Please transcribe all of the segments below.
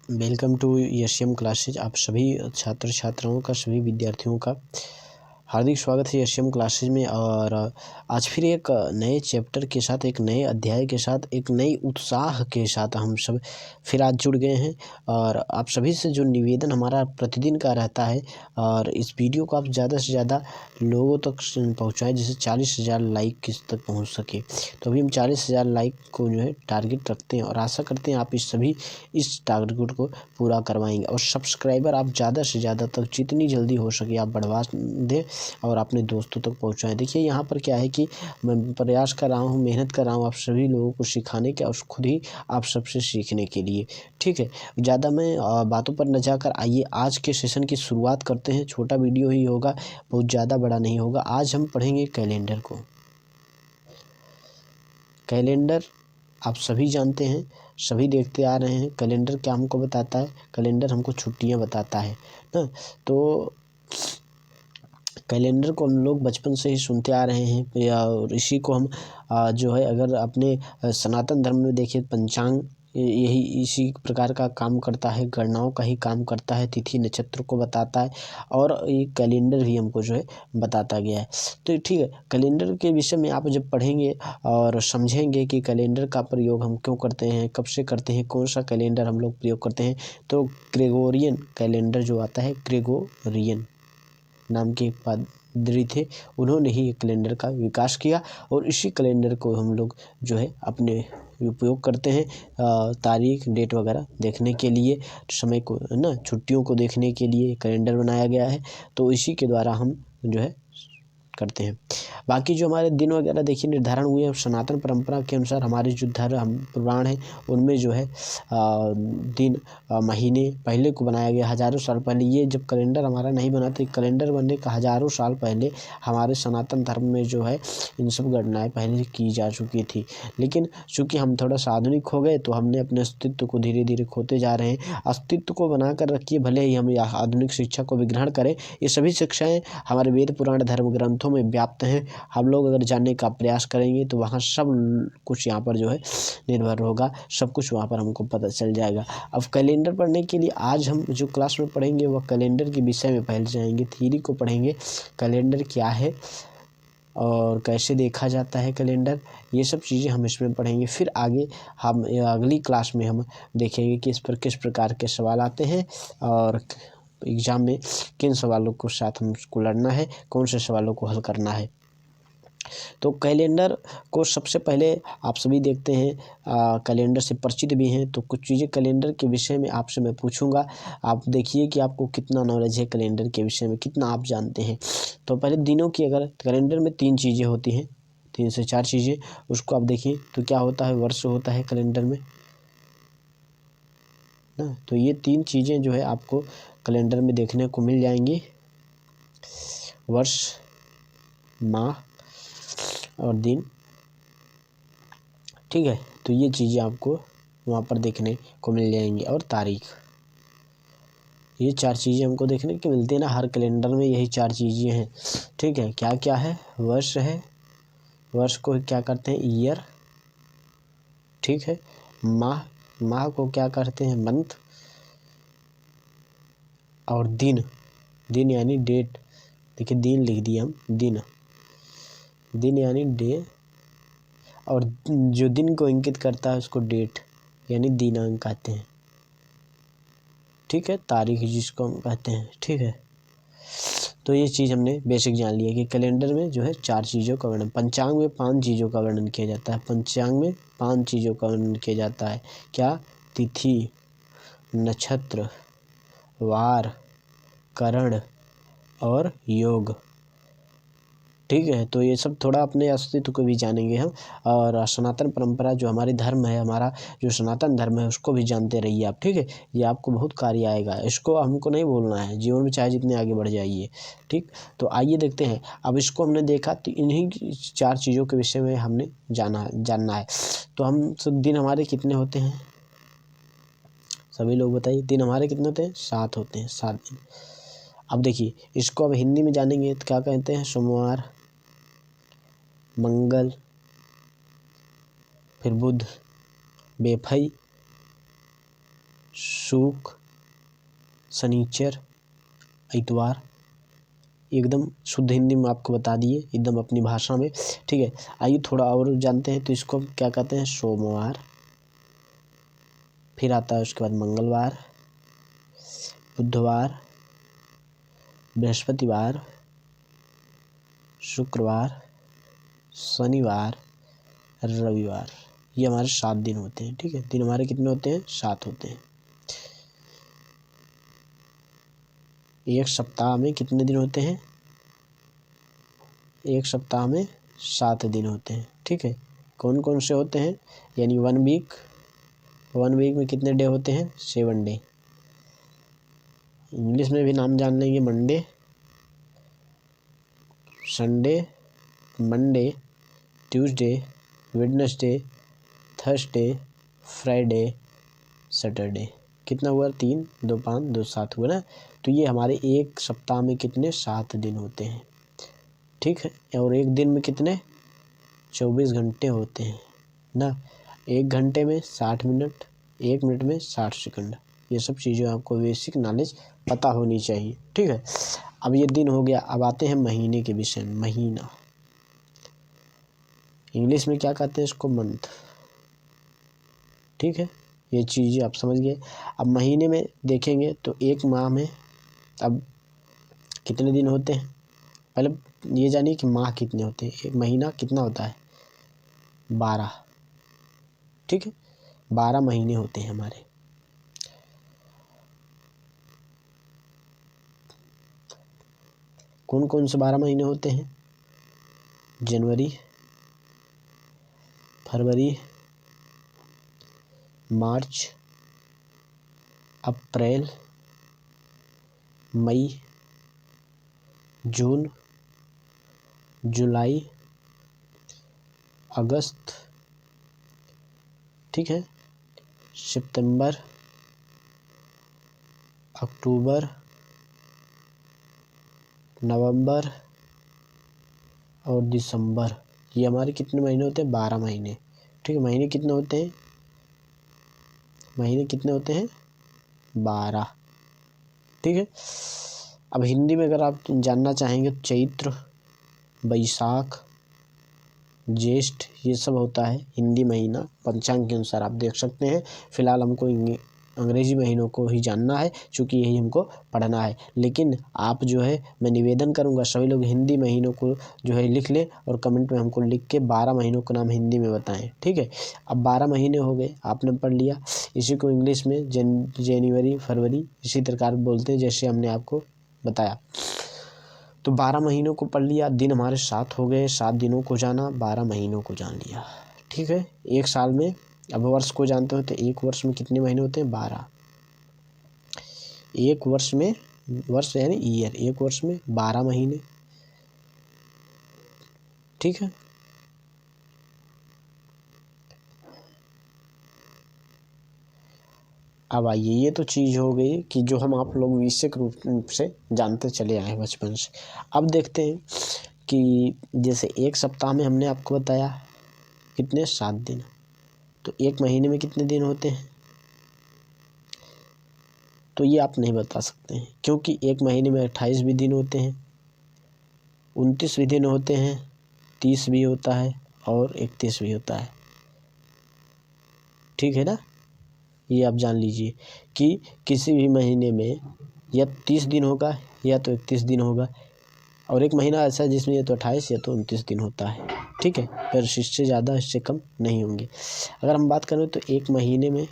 Welcome to SM classes. आप सभी छात्र छात्राओं का, सभी विद्यार्थियों का हार्दिक स्वागत है एसएम क्लासेज में। और आज फिर एक नए चैप्टर के साथ, एक नए अध्याय के साथ, एक नई उत्साह के साथ हम सब फिर आज जुड़ गए हैं। और आप सभी से जो निवेदन हमारा प्रतिदिन का रहता है, और इस वीडियो को आप ज़्यादा से ज़्यादा लोगों तक पहुँचाएँ, जिससे 40,000 लाइक किस तक पहुँच सके। तो अभी हम 40,000 लाइक को जो है टारगेट रखते हैं, और आशा करते हैं आप इस टारगेट को पूरा करवाएंगे। और सब्सक्राइबर आप ज़्यादा से ज़्यादा तक जितनी जल्दी हो सके आप बढ़वा दें और अपने दोस्तों तक पहुंचाएं। देखिए यहाँ पर क्या है कि मैं प्रयास कर रहा हूँ, मेहनत कर रहा हूँ आप सभी लोगों को सिखाने के, और खुद ही आप सबसे सीखने के लिए। ठीक है, ज़्यादा मैं बातों पर न जाकर आइए आज के सेशन की शुरुआत करते हैं। छोटा वीडियो ही होगा, बहुत ज़्यादा बड़ा नहीं होगा। आज हम पढ़ेंगे कैलेंडर को। कैलेंडर आप सभी जानते हैं, सभी देखते आ रहे हैं। कैलेंडर क्या हमको बताता है? कैलेंडर हमको छुट्टियां बताता है ना। तो कैलेंडर को हम लोग बचपन से ही सुनते आ रहे हैं, या इसी को हम जो है, अगर अपने सनातन धर्म में देखिए, पंचांग यही इसी प्रकार का काम करता है, गणनाओं का ही काम करता है, तिथि नक्षत्र को बताता है, और ये कैलेंडर भी हमको जो है बताता गया है। तो ठीक है, कैलेंडर के विषय में आप जब पढ़ेंगे और समझेंगे कि कैलेंडर का प्रयोग हम क्यों करते हैं, कब से करते हैं, कौन सा कैलेंडर हम लोग प्रयोग करते हैं, तो ग्रेगोरियन कैलेंडर जो आता है, ग्रेगोरियन नाम के एक पादरी थे, उन्होंने ही कैलेंडर का विकास किया। और इसी कैलेंडर को हम लोग जो है अपने उपयोग करते हैं, तारीख डेट वगैरह देखने के लिए, समय को ना, छुट्टियों को देखने के लिए कैलेंडर बनाया गया है। तो इसी के द्वारा हम जो है करते हैं। बाकी जो हमारे दिन वगैरह देखिए निर्धारण हुए हैं, सनातन परंपरा के अनुसार हमारे जो धर्म पुराण है उनमें जो है दिन महीने पहले को बनाया गया, हज़ारों साल पहले। ये जब कैलेंडर हमारा नहीं बना, तो कैलेंडर बनने का हज़ारों साल पहले हमारे सनातन धर्म में जो है इन सब गणनाएँ पहले की जा चुकी थी। लेकिन चूँकि हम थोड़ा सा आधुनिक हो गए, तो हमने अपने अस्तित्व को धीरे धीरे खोते जा रहे हैं। अस्तित्व को बना कर रखिए, भले ही हम आधुनिक शिक्षा को भी ग्रहण करें। ये सभी शिक्षाएँ हमारे वेद पुराण धर्म ग्रंथों में व्याप्त हैं। हम लोग अगर जानने का प्रयास करेंगे तो वहाँ सब कुछ यहाँ पर जो है निर्भर होगा, सब कुछ वहाँ पर हमको पता चल जाएगा। अब कैलेंडर पढ़ने के लिए आज हम जो क्लास में पढ़ेंगे वह कैलेंडर के विषय में पहले जाएंगे, थ्योरी को पढ़ेंगे, कैलेंडर क्या है और कैसे देखा जाता है कैलेंडर, ये सब चीज़ें हम इसमें पढ़ेंगे। फिर आगे हम अगली क्लास में हम देखेंगे कि इस पर किस प्रकार के सवाल आते हैं, और एग्ज़ाम में किन सवालों के साथ हमको लड़ना है, कौन से सवालों को हल करना है। तो कैलेंडर को सबसे पहले आप सभी देखते हैं, कैलेंडर से परिचित भी हैं, तो कुछ चीज़ें कैलेंडर के विषय में आपसे मैं पूछूंगा। आप देखिए कि आपको कितना नॉलेज है कैलेंडर के विषय में, कितना आप जानते हैं। तो पहले दिनों की, अगर कैलेंडर में 3 चीज़ें होती हैं, 3 से 4 चीज़ें, उसको आप देखिए तो क्या होता है, वर्ष होता है कैलेंडर में ना। तो ये 3 चीज़ें जो है आपको कैलेंडर में देखने को मिल जाएंगी, वर्ष, माह और दिन। ठीक है, तो ये चीज़ें आपको वहाँ पर देखने को मिल जाएंगी, और तारीख। ये 4 चीज़ें हमको देखने को मिलती है ना, हर कैलेंडर में यही 4 चीज़ें हैं। ठीक है, क्या क्या है? वर्ष है, वर्ष को क्या करते हैं, ईयर। ठीक है, माह, माह को क्या करते हैं, मंथ। और दिन, दिन यानी डेट। देखिए दिन लिख दिया हम, दिन, दिन यानी डे, और जो दिन को इंगित करता है उसको डेट यानी दिनांक कहते हैं। ठीक है, तारीख जिसको हम कहते हैं। ठीक है, तो ये चीज़ हमने बेसिक जान लिया कि कैलेंडर में जो है 4 चीज़ों का वर्णन, पंचांग में 5 चीज़ों का वर्णन किया जाता है। पंचांग में 5 चीज़ों का वर्णन किया जाता है। क्या? तिथि, नक्षत्र, वार, करण और योग। ठीक है, तो ये सब थोड़ा अपने अस्तित्व को भी जानेंगे हम, और सनातन परंपरा जो हमारी धर्म है, हमारा जो सनातन धर्म है, उसको भी जानते रहिए आप। ठीक है, ये आपको बहुत कार्य आएगा, इसको हमको नहीं भूलना है जीवन में, चाहे जितने आगे बढ़ जाइए। ठीक, तो आइए देखते हैं। अब इसको हमने देखा, तो इन्हीं 4 चीज़ों के विषय में हमने जानना है। तो हम सब दिन हमारे कितने होते हैं, सभी लोग बताइए, दिन हमारे कितने होते हैं? 7 होते हैं, 7 दिन। अब देखिए, इसको अब हिंदी में जानेंगे तो क्या कहते हैं, सोमवार, मंगल, फिर बुध, बेफई, शुक्र, शनिचर, इतवार। एकदम शुद्ध हिंदी में आपको बता दिए, एकदम अपनी भाषा में। ठीक है, आइए थोड़ा और जानते हैं। तो इसको क्या कहते हैं? सोमवार। फिर आता है उसके बाद मंगलवार, बुधवार, बृहस्पतिवार, शुक्रवार, शनिवार, रविवार। ये हमारे 7 दिन होते हैं। ठीक है, दिन हमारे कितने होते हैं? 7 होते हैं। एक सप्ताह में कितने दिन होते हैं? एक सप्ताह में 7 दिन होते हैं। ठीक है, कौन कौन से होते हैं? यानी 1 वीक में कितने डे होते हैं? 7 डे। इंग्लिश में भी नाम जान लेंगे। Monday, Sunday, Monday, Tuesday, Wednesday, Thursday, Friday, Saturday. कितना हुआ? 3, 2, 5, 2, 7 हुआ ना। तो ये हमारे एक सप्ताह में कितने? 7 दिन होते हैं। ठीक है, और एक दिन में कितने? 24 घंटे होते हैं ना। 1 घंटे में 60 मिनट, 1 मिनट में 60 सेकंड। ये सब चीज़ें आपको बेसिक नॉलेज पता होनी चाहिए। ठीक है, अब ये दिन हो गया। अब आते हैं महीने के विषय में। महीना इंग्लिश में क्या कहते हैं? इसको मंथ। ठीक है, ये चीज़ें आप समझ गए। अब महीने में देखेंगे तो एक माह में अब कितने दिन होते हैं? पहले ये जानिए कि माह कितने होते हैं। एक महीना कितना होता है? 12। ठीक है, 12 महीने होते हैं हमारे। कौन कौन से 12 महीने होते हैं? जनवरी, फरवरी, मार्च, अप्रैल, मई, जून, जुलाई, अगस्त। ठीक है, सितंबर, अक्टूबर, नवंबर और दिसंबर। ये हमारे कितने महीने होते हैं? 12 महीने। ठीक है, महीने कितने होते हैं? महीने कितने होते हैं? 12। ठीक है, अब हिंदी में अगर आप जानना चाहेंगे तो चैत्र, बैसाख, ज्येष्ठ, ये सब होता है हिंदी महीना। पंचांग के अनुसार आप देख सकते हैं। फिलहाल हमको अंग्रेजी महीनों को ही जानना है, क्योंकि यही हमको पढ़ना है। लेकिन आप जो है, मैं निवेदन करूंगा सभी लोग हिंदी महीनों को जो है लिख लें और कमेंट में हमको लिख के 12 महीनों का नाम हिंदी में बताएं। ठीक है, अब 12 महीने हो गए, आपने पढ़ लिया। इसी को इंग्लिश में जनवरी, फरवरी इसी प्रकार बोलते हैं, जैसे हमने आपको बताया। तो 12 महीनों को पढ़ लिया। दिन हमारे 7 हो गए। 7 दिनों को जाना, 12 महीनों को जान लिया। ठीक है, एक साल में, अब वर्ष को जानते हो तो एक वर्ष में कितने महीने होते हैं? 12। एक वर्ष में, वर्ष यानी ईयर, एक वर्ष में 12 महीने। ठीक है, अब आइए, ये तो चीज़ हो गई कि जो हम आप लोग विषय रूप से जानते चले आए हैं बचपन से। अब देखते हैं कि जैसे एक सप्ताह में हमने आपको बताया कितने? 7 दिन। तो एक महीने में कितने दिन होते हैं? तो ये आप नहीं बता सकते हैं, क्योंकि एक महीने में 28 भी दिन होते हैं, 29 भी दिन होते हैं, 30 भी होता है और 31 भी होता है। ठीक है ना, ये आप जान लीजिए कि किसी भी महीने में या 30 दिन होगा या तो 31 दिन होगा, और एक महीना ऐसा है जिसमें या तो 28 या तो 29 दिन होता है। ठीक है, पर इससे ज़्यादा इससे कम नहीं होंगे। अगर हम बात करें तो एक महीने में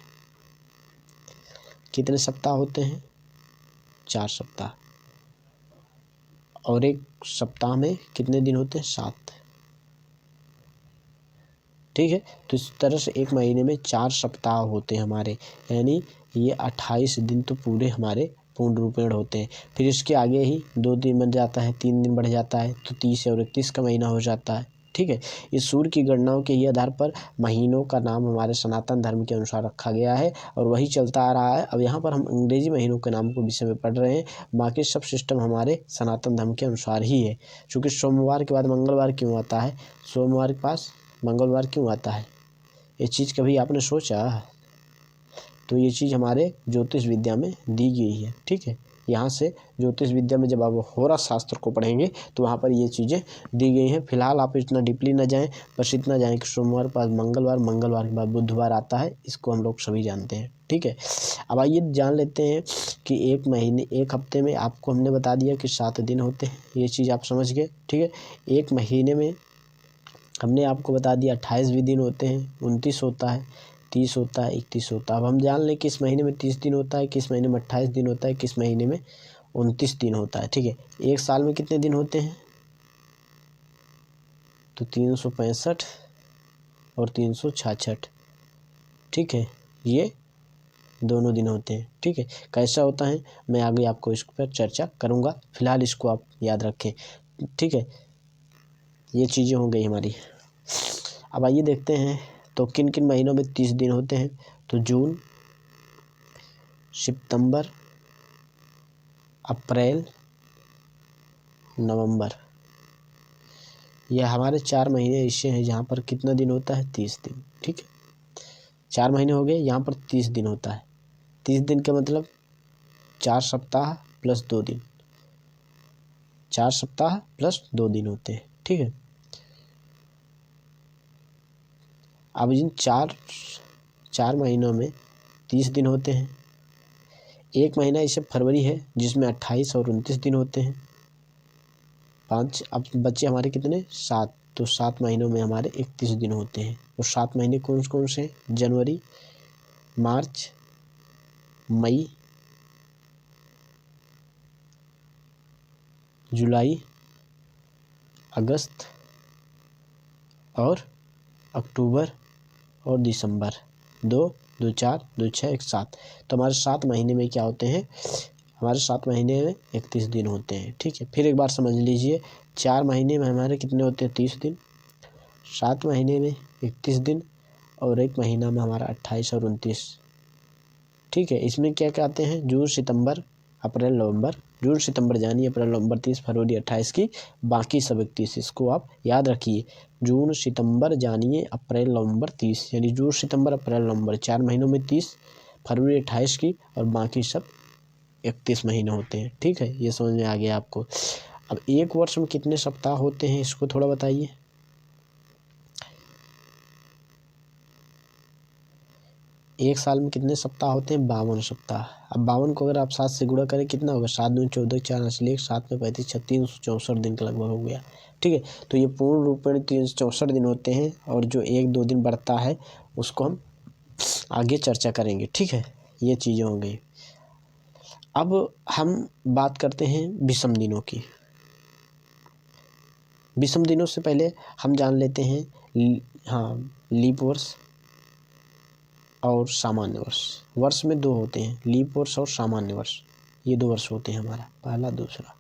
कितने सप्ताह होते हैं? 4 सप्ताह। और एक सप्ताह में कितने दिन होते हैं? 7। ठीक है, तो इस तरह से एक महीने में 4 सप्ताह होते हैं हमारे, यानी ये 28 दिन तो पूरे हमारे पूर्ण रूपेण होते हैं। फिर इसके आगे ही 2 दिन बन जाता है, 3 दिन बढ़ जाता है, तो 30 और 31 का महीना हो जाता है। ठीक है, इस सूर्य की गणनाओं के ही आधार पर महीनों का नाम हमारे सनातन धर्म के अनुसार रखा गया है और वही चलता आ रहा है। अब यहाँ पर हम अंग्रेजी महीनों के नाम को विषय में पढ़ रहे हैं, बाकी सब सिस्टम हमारे सनातन धर्म के अनुसार ही है। चूँकि सोमवार के बाद मंगलवार क्यों आता है? सोमवार के पास मंगलवार क्यों आता है? ये चीज़ कभी आपने सोचा? तो ये चीज़ हमारे ज्योतिष विद्या में दी गई है। ठीक है, यहाँ से ज्योतिष विद्या में जब आप होरा शास्त्र को पढ़ेंगे तो वहाँ पर ये चीज़ें दी गई हैं। फिलहाल आप इतना डीपली न जाएं, बस इतना जाएं कि सोमवार के बाद मंगलवार, मंगलवार के बाद बुधवार आता है, इसको हम लोग सभी जानते हैं। ठीक है, अब आइए जान लेते हैं कि एक हफ्ते में आपको हमने बता दिया कि 7 दिन होते हैं, ये चीज़ आप समझ गए। ठीक है, एक महीने में हमने आपको बता दिया 28 भी दिन होते हैं, 29 होता है, 30 होता है, 31 होता है। अब हम जान लें किस महीने में 30 दिन होता है, किस महीने में 28 दिन होता है, किस महीने में 29 दिन होता है। ठीक है, एक साल में कितने दिन होते हैं? तो 365 और 366। ठीक है, ये दोनों दिन होते हैं। ठीक है, कैसा होता है मैं आगे आपको इस पर चर्चा करूँगा, फिलहाल इसको आप याद रखें। ठीक है, ये चीज़ें हो गई हमारी। अब आइए देखते हैं तो किन किन महीनों में 30 दिन होते हैं। तो जून, सितंबर, अप्रैल, नवंबर, यह हमारे 4 महीने ऐसे हैं जहाँ पर कितना दिन होता है? 30 दिन। ठीक है, 4 महीने हो गए, यहाँ पर 30 दिन होता है। 30 दिन का मतलब 4 सप्ताह प्लस 2 दिन, 4 सप्ताह प्लस 2 दिन होते हैं। ठीक है, अब इन चार महीनों में 30 दिन होते हैं। एक महीना इसे फरवरी है जिसमें 28 और 29 दिन होते हैं। 5, अब बच्चे हमारे कितने? 7, तो 7 महीनों में हमारे 31 दिन होते हैं। और 7 महीने कौन कौन से? जनवरी, मार्च, मई, जुलाई, अगस्त और अक्टूबर और दिसंबर। 2, 2, 4, 2, 6, 1, 7। तो हमारे 7 महीने में क्या होते हैं? हमारे 7 महीने में 31 दिन होते हैं। ठीक है, फिर एक बार समझ लीजिए, 4 महीने में हमारे कितने होते हैं? 30 दिन, 7 महीने में 31 दिन और 1 महीना में हमारा 28 और 29। ठीक है, इसमें क्या क्या आते हैं? जून, सितंबर, अप्रैल, नवंबर। जून, सितंबर जानिए, अप्रैल, नवंबर 30, फरवरी 28 की, बाकी सब 31। इसको आप याद रखिए, जून, सितंबर जानिए, अप्रैल, नवंबर 30, यानी जून, सितंबर, अप्रैल, नवंबर 4 महीनों में 30, फरवरी 28 की और बाकी सब 31 महीने होते हैं। ठीक है, ये समझ में आ गया आपको। अब एक वर्ष में कितने सप्ताह होते हैं इसको थोड़ा बताइए। एक साल में कितने सप्ताह होते हैं? 52 सप्ताह। अब 52 को अगर आप 7 से गुणा करें कितना होगा? 7 दूनी 14, 4 8 7 में 35, 364 दिन का लगभग हो गया। ठीक है, तो ये पूर्ण रूप में 364 दिन होते हैं और जो 1-2 दिन बढ़ता है उसको हम आगे चर्चा करेंगे। ठीक है, ये चीज़ें हो गई। अब हम बात करते हैं विषम दिनों की। विषम दिनों से पहले हम जान लेते हैं लीप वर्ष और सामान्य वर्ष। वर्ष में 2 होते हैं, लीप वर्ष और सामान्य वर्ष। ये 2 वर्ष होते हैं हमारा, पहला दूसरा।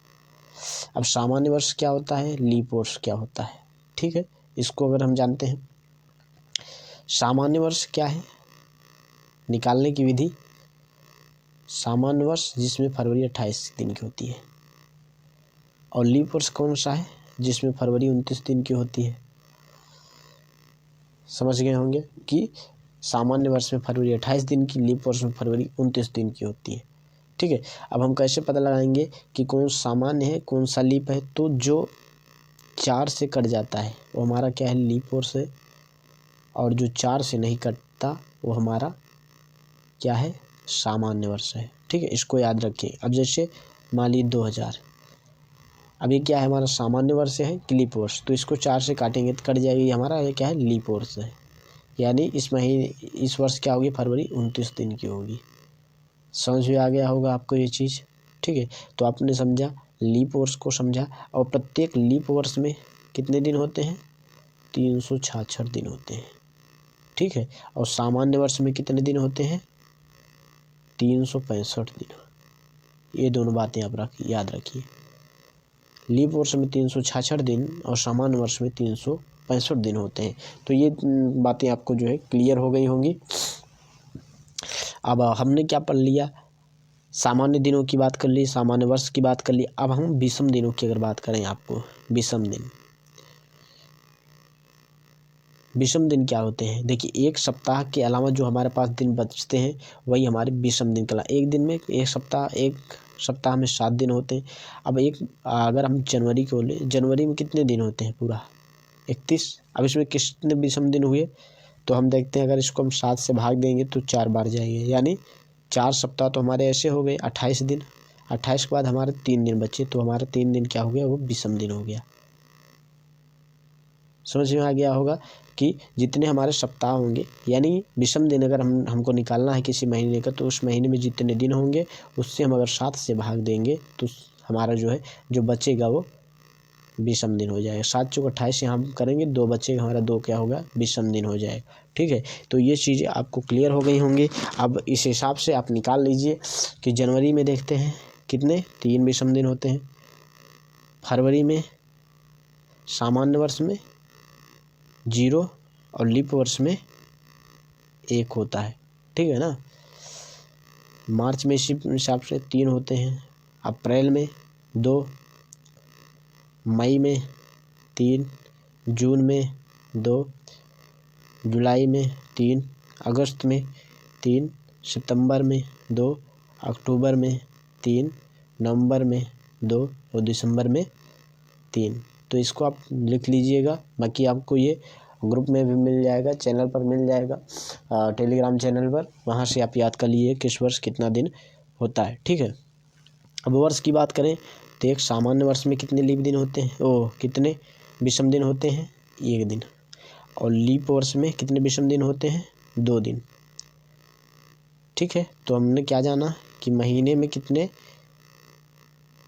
अब सामान्य वर्ष क्या होता है, लीप वर्ष क्या होता है? ठीक है, इसको अगर हम जानते हैं, सामान्य वर्ष क्या है निकालने की विधि। सामान्य वर्ष जिसमें फरवरी 28 दिन की होती है, और लीप वर्ष कौन सा है? जिसमें फरवरी 29 दिन की होती है। समझ गए होंगे कि सामान्य वर्ष में फरवरी 28 दिन की, लीप वर्ष में फरवरी 29 दिन की होती है। ठीक है, अब हम कैसे पता लगाएंगे कि कौन सामान्य है कौन सा लीप है? तो जो 4 से कट जाता है वो हमारा क्या है? लीप वर्ष है, और जो 4 से नहीं कटता वो हमारा क्या है? सामान्य वर्ष है। ठीक है, इसको याद रखिए। अब जैसे मान लीजिए 2000, अब ये क्या है? हमारा सामान्य वर्ष है कि लीप वर्ष? तो इसको 4 से काटेंगे तो कट जाएगी, हमारा ये क्या है? लीप वर्ष है। यानी इस वर्ष क्या होगी? फरवरी 29 दिन की होगी। समझ में आ गया होगा आपको ये चीज़। ठीक है, तो आपने समझा, लीप वर्ष को समझा। और प्रत्येक लीप वर्ष में कितने दिन होते हैं? 366 दिन होते हैं। ठीक है, और सामान्य वर्ष में कितने दिन होते हैं? 365 दिन। ये दोनों बातें आप याद रखिए। लीप वर्ष में 366 दिन और सामान्य वर्ष में 365 दिन होते हैं। तो ये बातें आपको जो है क्लियर हो गई होंगी। अब हमने क्या पढ़ लिया? सामान्य दिनों की बात कर ली, सामान्य वर्ष की बात कर ली। अब हम विषम दिनों की अगर बात करें, आपको विषम दिन, विषम दिन क्या होते हैं? देखिए, एक सप्ताह के अलावा जो हमारे पास दिन बचते हैं वही हमारे विषम दिन कहलाते हैं। एक सप्ताह में 7 दिन होते हैं। अब अगर हम जनवरी को लें, जनवरी में कितने दिन होते हैं? पूरा 31। अब इसमें कितने विषम दिन हुए? तो हम देखते हैं, अगर इसको हम 7 से भाग देंगे तो 4 बार जाएंगे, यानी 4 सप्ताह तो हमारे ऐसे हो गए 28 दिन। 28 के बाद हमारे 3 दिन बचे, तो हमारा 3 दिन क्या हो गया? वो विषम दिन हो गया। समझ में आ गया होगा कि जितने हमारे सप्ताह होंगे, यानी विषम दिन अगर हमको निकालना है किसी महीने का, तो उस महीने में जितने दिन होंगे उससे हम अगर 7 से भाग देंगे तो हमारा जो बचेगा वो विषम दिन हो जाएगा। 7 चौक 28 यहाँ हम करेंगे, 2 बचेगा हमारा, 2 क्या होगा? विषम दिन हो जाएगा। ठीक है, तो ये चीज़ें आपको क्लियर हो गई होंगी। अब इस हिसाब से आप निकाल लीजिए कि जनवरी में देखते हैं कितने 3 विषम दिन होते हैं, फरवरी में, सामान्य वर्ष में 0 और लीप वर्ष में 1 होता है। ठीक है ना। मार्च में इसी हिसाब से 3 होते हैं, अप्रैल में 2, मई में 3, जून में 2, जुलाई में 3, अगस्त में 3, सितंबर में 2, अक्टूबर में 3, नवंबर में 2 और दिसंबर में 3। तो इसको आप लिख लीजिएगा। बाकी आपको ये ग्रुप में भी मिल जाएगा, चैनल पर मिल जाएगा, टेलीग्राम चैनल पर, वहाँ से आप याद कर लीजिए किस वर्ष कितना दिन होता है। ठीक है। अब वर्ष की बात करें तो एक सामान्य वर्ष में कितने लीप दिन होते हैं? कितने विषम दिन होते हैं? 1 दिन। और लीप वर्ष में कितने विषम दिन होते हैं? 2 दिन। ठीक है, तो हमने क्या जाना कि महीने में कितने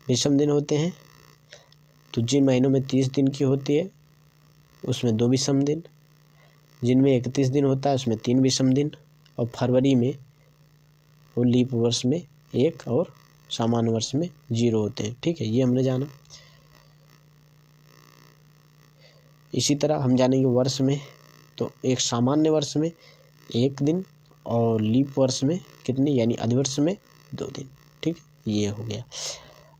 विषम दिन होते हैं? तो जिन महीनों में 30 दिन की होती है उसमें 2 विषम दिन, जिनमें 31 दिन होता है उसमें 3 विषम दिन, और फरवरी में और लीप वर्ष में 1 और सामान्य वर्ष में 0 होते हैं। ठीक है, ये हमने जाना। इसी तरह हम जानेंगे वर्ष में, तो एक सामान्य वर्ष में 1 दिन और लीप वर्ष में कितनी, यानी अधिवर्ष में 2 दिन। ठीक, ये हो गया।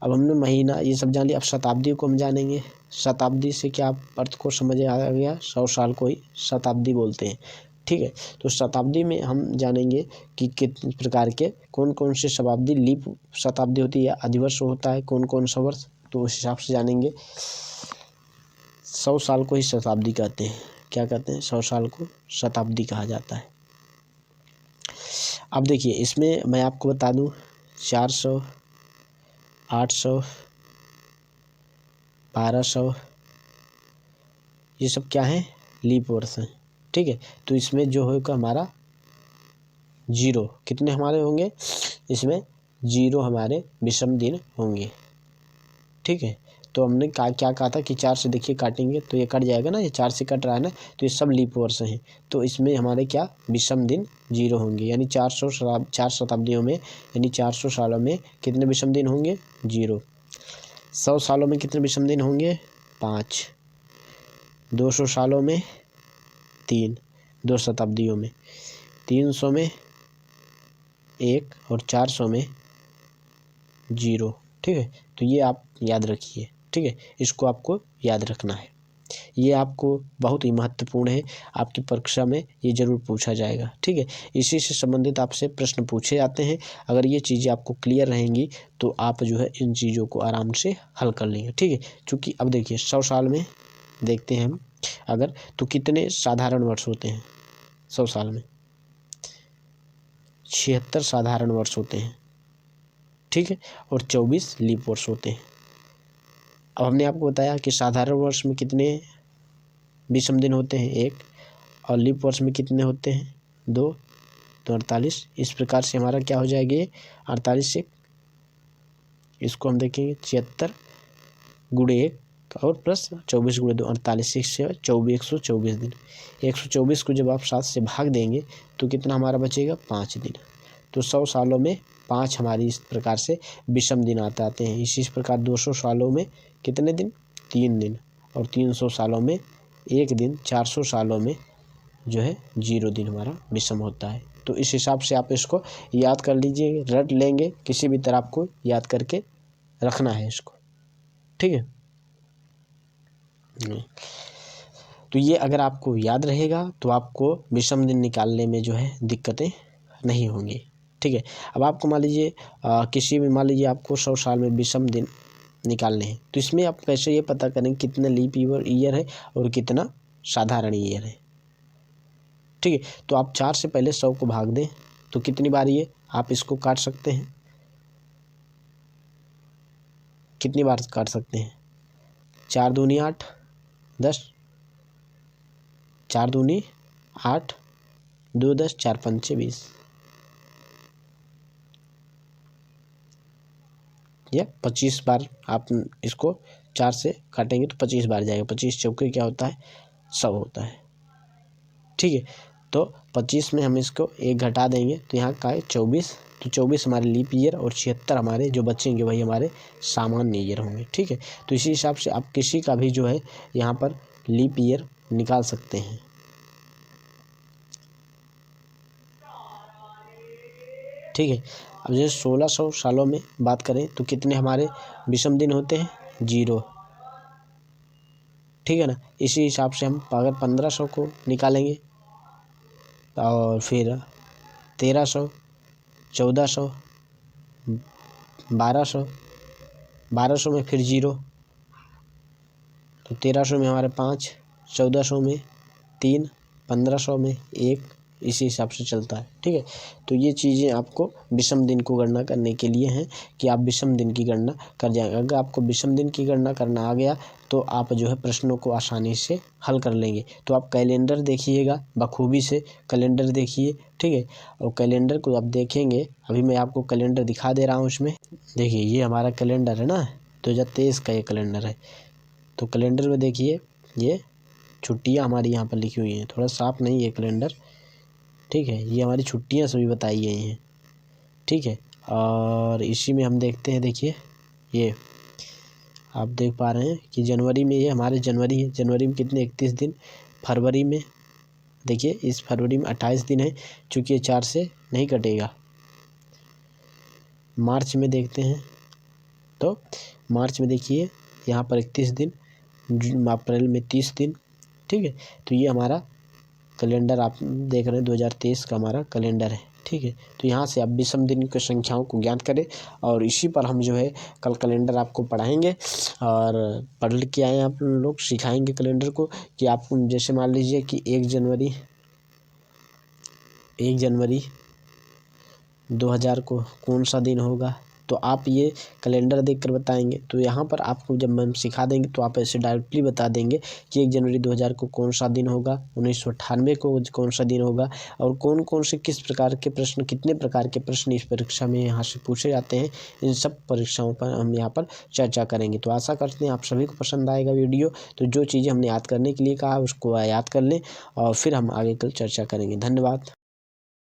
अब हमने महीना ये सब जान लिया। अब शताब्दी को हम जानेंगे। शताब्दी से क्या अर्थ को समझ आ गया? 100 साल को ही शताब्दी बोलते हैं। ठीक है, तो शताब्दी में हम जानेंगे कि कितने प्रकार के कौन कौन से शताब्दी लीप शताब्दी होती है, अधिवर्ष होता है कौन कौन सा वर्ष, तो उस हिसाब से जानेंगे। 100 साल को ही शताब्दी कहते हैं। क्या कहते हैं? 100 साल को शताब्दी कहा जाता है। अब देखिए, इसमें मैं आपको बता दूं 400, 800, 1200 ये सब क्या है? लीप वर्ष हैं। ठीक है, तो इसमें जो होगा हमारा 0 कितने हमारे होंगे? इसमें 0 हमारे विषम दिन होंगे। ठीक है, तो हमने क्या कहा था कि 4 से देखिए काटेंगे तो ये कट जाएगा ना, ये 4 से कट रहा है ना, तो ये सब लीप वर्ष हैं। तो इसमें हमारे क्या विषम दिन 0 होंगे, यानी 4 शताब्दियों में, यानी 400 सालों में कितने विषम दिन होंगे? 0। 100 सालों में कितने विषम दिन होंगे? 5। 200 सालों में 3, 2 शताब्दियों में। 300 में 1 और 400 में 0। ठीक है, तो ये आप याद रखिए। ठीक है, इसको आपको याद रखना है। ये आपको बहुत ही महत्वपूर्ण है, आपकी परीक्षा में ये जरूर पूछा जाएगा। ठीक है, इसी से संबंधित आपसे प्रश्न पूछे जाते हैं। अगर ये चीज़ें आपको क्लियर रहेंगी तो आप जो है इन चीज़ों को आराम से हल कर लेंगे। ठीक है, क्योंकि अब देखिए 100 साल में देखते हैं हम अगर, तो कितने साधारण वर्ष होते हैं 100 साल में? 76 साधारण वर्ष होते हैं। ठीक है, और 24 लीप वर्ष होते हैं। अब हमने आपको बताया कि साधारण वर्ष में कितने विषम दिन होते हैं? 1, और लीप वर्ष में कितने होते हैं? 2, तो 48। इस प्रकार से हमारा क्या हो जाएगा? 48 से इसको हम देखेंगे 76 गुणे 1 और प्लस 24 गुणे 2, 48 से 124 दिन। 124 को जब आप 7 से भाग देंगे तो कितना हमारा बचेगा? 5 दिन। तो 100 सालों में 5 हमारी इस प्रकार से विषम दिन आते हैं। इसी प्रकार 200 सालों में कितने दिन? 3 दिन। और 300 सालों में 1 दिन। 400 सालों में जो है 0 दिन हमारा विषम होता है। तो इस हिसाब से आप इसको याद कर लीजिए, रट लेंगे, किसी भी तरह आपको याद करके रखना है इसको। ठीक है। तो ये अगर आपको याद रहेगा तो आपको विषम दिन निकालने में जो है दिक्कतें नहीं होंगी। ठीक है, अब आपको मान लीजिए किसी भी मान लीजिए आपको 100 साल में विषम दिन निकालने हैं, तो इसमें आप कैसे ये पता करें कितना लीप ईयर है और कितना साधारण ईयर है। ठीक है, तो आप 4 से पहले 100 को भाग दें तो कितनी बार ये आप इसको काट सकते हैं, कितनी बार काट सकते हैं? 4 दूनी 8, 10, 4 दूनी 8, 2 10, 4 पंचे 20, या 25 बार आप इसको 4 से काटेंगे तो 25 बार जाएगा। 25 चौके क्या होता है? 100 होता है। ठीक है, तो 25 में हम इसको 1 घटा देंगे तो यहाँ का है 24, तो 24 हमारे लीप ईयर और 76 हमारे जो बचेंगे वही हमारे सामान्य ईयर होंगे। ठीक है, तो इसी हिसाब से आप किसी का भी जो है यहाँ पर लीप ईयर निकाल सकते हैं। ठीक है, अब जैसे 1600 सालों में बात करें तो कितने हमारे विषम दिन होते हैं? 0। ठीक है ना, इसी हिसाब से हम अगर 1500 को निकालेंगे और फिर 1300, 1400, 1200, 1200 में फिर 0, तो 1300 में हमारे 5, 1400 में 3, 1500 में 1, इसी हिसाब से चलता है। ठीक है, तो ये चीज़ें आपको विषम दिन को गणना करने के लिए हैं कि आप विषम दिन की गणना कर जाएंगे। अगर आपको विषम दिन की गणना करना आ गया तो आप जो है प्रश्नों को आसानी से हल कर लेंगे। तो आप कैलेंडर देखिएगा, बखूबी से कैलेंडर देखिए। ठीक है, और कैलेंडर को आप देखेंगे, अभी मैं आपको कैलेंडर दिखा दे रहा हूँ। उसमें देखिए ये हमारा कैलेंडर है ना, 2023 का ये कैलेंडर है। तो कैलेंडर में देखिए ये छुट्टियां हमारी यहाँ पर लिखी हुई हैं, थोड़ा साफ नहीं है कैलेंडर। ठीक है, ये हमारी छुट्टियां सभी बताई गई हैं। ठीक है, और इसी में हम देखते हैं, देखिए ये आप देख पा रहे हैं कि जनवरी में ये हमारे जनवरी है। जनवरी में कितने? 31 दिन। फरवरी में देखिए इस फरवरी में 28 दिन है, चूँकि ये 4 से नहीं कटेगा। मार्च में देखते हैं तो मार्च में देखिए यहाँ पर 31 दिन, अप्रैल में 30 दिन। ठीक है, तो ये हमारा कैलेंडर आप देख रहे हैं 2023 का हमारा कैलेंडर है। ठीक है, तो यहाँ से आप विषम दिन की संख्याओं को ज्ञात करें और इसी पर हम जो है कल कैलेंडर आपको पढ़ाएंगे और पढ़ के आए आप लोग, सिखाएंगे कैलेंडर को कि आप जैसे मान लीजिए कि 1 जनवरी 2000 को कौन सा दिन होगा, तो आप ये कैलेंडर देखकर बताएंगे। तो यहाँ पर आपको जब हम सिखा देंगे तो आप ऐसे डायरेक्टली बता देंगे कि 1 जनवरी 2000 को कौन सा दिन होगा, 1998 को कौन सा दिन होगा और कौन कौन से किस प्रकार के प्रश्न, कितने प्रकार के प्रश्न इस परीक्षा में यहाँ से पूछे जाते हैं। इन सब परीक्षाओं पर हम यहाँ पर चर्चा करेंगे। तो आशा करते हैं आप सभी को पसंद आएगा वीडियो। तो जो चीज़ें हमने याद करने के लिए कहा उसको याद कर लें और फिर हम आगे कल चर्चा करेंगे। धन्यवाद।